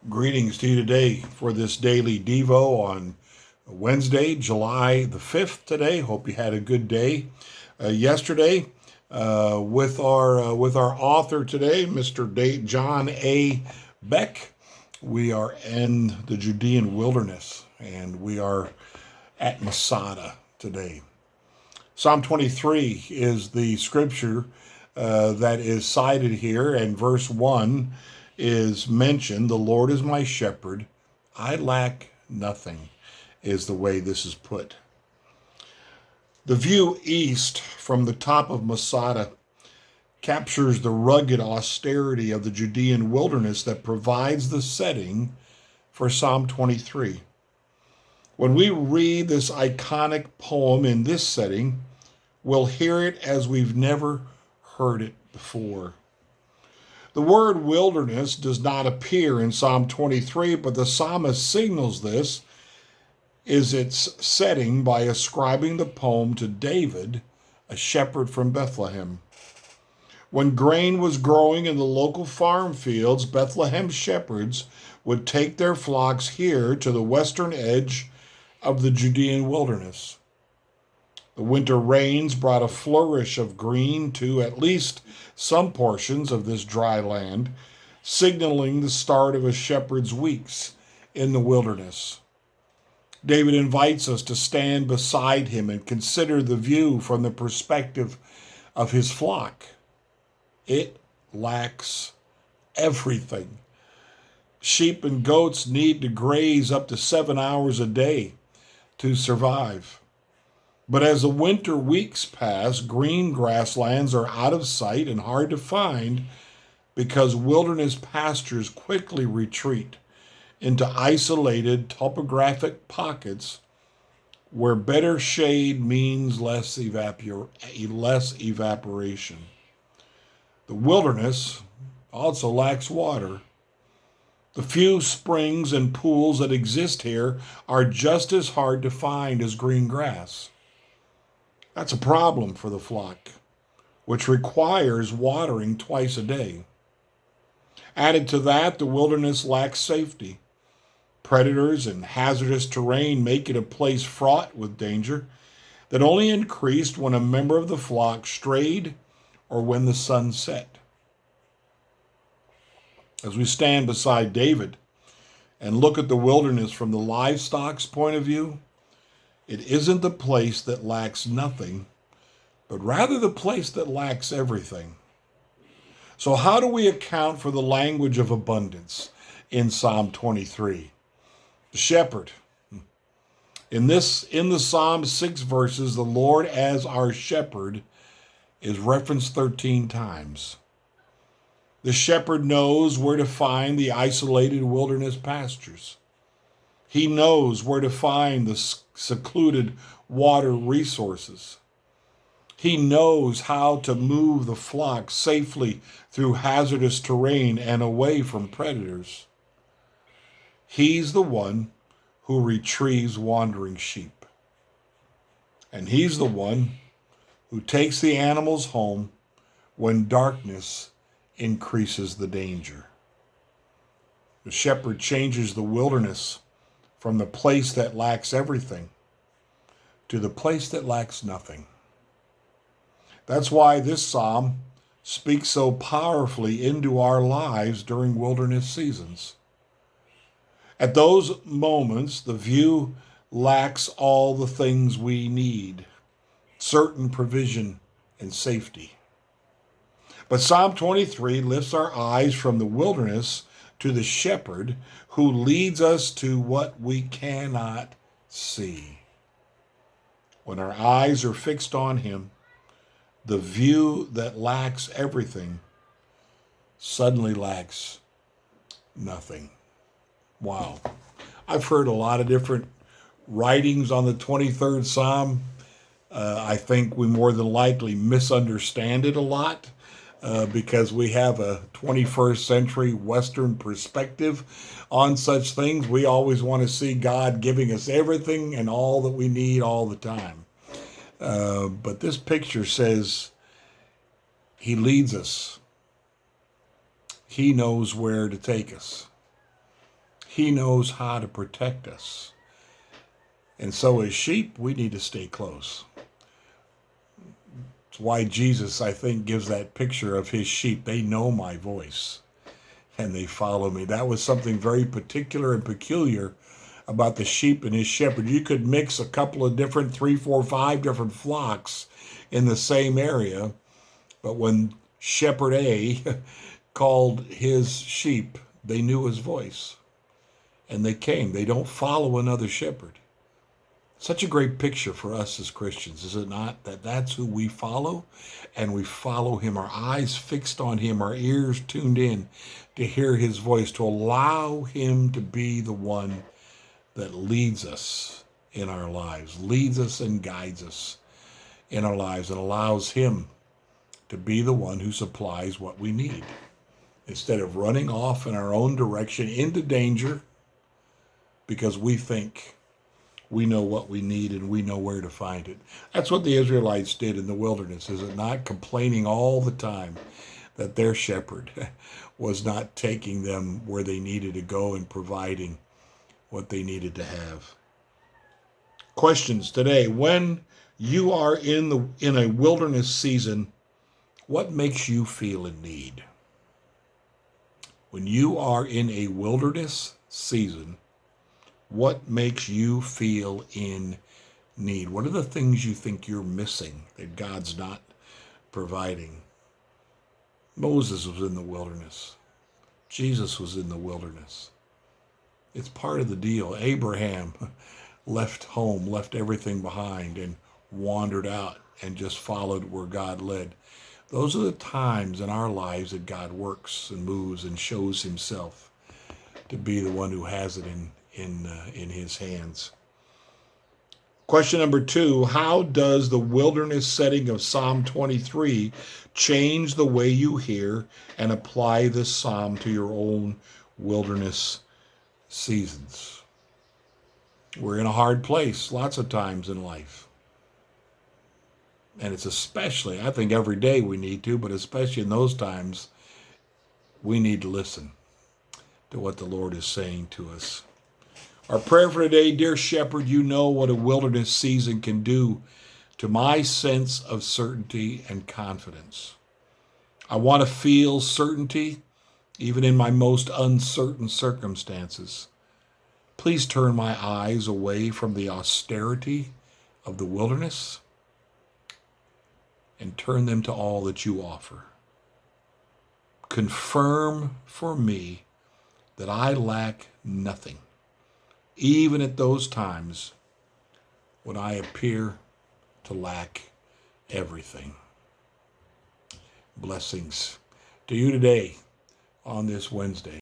Greetings to you today for this daily Devo on Wednesday, July the 5th today. Hope you had a good day yesterday with our author today, Mr. John A. Beck. We are in the Judean wilderness and we are at Masada today. Psalm 23 is the scripture that is cited here, and verse 1 is mentioned. The Lord is my shepherd, I lack nothing, is the way this is put. The view east from the top of Masada captures the rugged austerity of the Judean wilderness that provides the setting for Psalm 23. When we read this iconic poem in this setting, we'll hear it as we've never heard it before. The word wilderness does not appear in Psalm 23, but the psalmist signals this is its setting by ascribing the poem to David, a shepherd from Bethlehem. When grain was growing in the local farm fields, Bethlehem shepherds would take their flocks here to the western edge of the Judean wilderness. The winter rains brought a flourish of green to at least some portions of this dry land, signaling the start of a shepherd's weeks in the wilderness. David invites us to stand beside him and consider the view from the perspective of his flock. It lacks everything. Sheep and goats need to graze up to 7 hours a day to survive. But as the winter weeks pass, green grasslands are out of sight and hard to find because wilderness pastures quickly retreat into isolated topographic pockets where better shade means less evaporation. The wilderness also lacks water. The few springs and pools that exist here are just as hard to find as green grass. That's a problem for the flock, which requires watering twice a day. Added to that, the wilderness lacks safety. Predators and hazardous terrain make it a place fraught with danger that only increased when a member of the flock strayed or when the sun set. As we stand beside David and look at the wilderness from the livestock's point of view, it isn't the place that lacks nothing, but rather the place that lacks everything. So how do we account for the language of abundance in Psalm 23? The shepherd. In the Psalm 6 verses, the Lord as our shepherd is referenced 13 times. The shepherd knows where to find the isolated wilderness pastures. He knows where to find the secluded water resources. He knows how to move the flock safely through hazardous terrain and away from predators. He's the one who retrieves wandering sheep. And he's the one who takes the animals home when darkness increases the danger. The shepherd changes the wilderness from the place that lacks everything to the place that lacks nothing. That's why this psalm speaks so powerfully into our lives during wilderness seasons. At those moments, the view lacks all the things we need, certain provision and safety. But Psalm 23 lifts our eyes from the wilderness to the shepherd who leads us to what we cannot see. When our eyes are fixed on him, the view that lacks everything suddenly lacks nothing. Wow. I've heard a lot of different writings on the 23rd Psalm. I think we more than likely misunderstand it a lot. Because we have a 21st century Western perspective on such things. We always want to see God giving us everything and all that we need all the time. But this picture says he leads us. He knows where to take us. He knows how to protect us. And so as sheep, we need to stay close. It's why Jesus, I think, gives that picture of his sheep. They know my voice and they follow me. That was something very particular and peculiar about the sheep and his shepherd. You could mix a couple of different, 3, 4, 5 different flocks in the same area, but when Shepherd A called his sheep, they knew his voice, and they came. They don't follow another shepherd. Such a great picture for us as Christians, is it not? That's who we follow, and we follow him, our eyes fixed on him, our ears tuned in to hear his voice, to allow him to be the one that leads us in our lives, leads us and guides us in our lives, and allows him to be the one who supplies what we need. Instead of running off in our own direction into danger because we think we know what we need and we know where to find it. That's what the Israelites did in the wilderness, is it not? Complaining all the time that their shepherd was not taking them where they needed to go and providing what they needed to have. Questions today. When you are in a wilderness season, what makes you feel in need? When you are in a wilderness season, what makes you feel in need? What are the things you think you're missing that God's not providing? Moses was in the wilderness. Jesus was in the wilderness. It's part of the deal. Abraham left home, left everything behind, and wandered out and just followed where God led. Those are the times in our lives that God works and moves and shows himself to be the one who has it in his hands. Question number 2, how does the wilderness setting of Psalm 23 change the way you hear and apply this psalm to your own wilderness seasons? We're in a hard place lots of times in life. And it's especially, I think every day we need to, but especially in those times, we need to listen to what the Lord is saying to us. Our prayer for today, dear Shepherd, you know what a wilderness season can do to my sense of certainty and confidence. I want to feel certainty even in my most uncertain circumstances. Please turn my eyes away from the austerity of the wilderness and turn them to all that you offer. Confirm for me that I lack nothing, even at those times when I appear to lack everything. Blessings to you today on this Wednesday.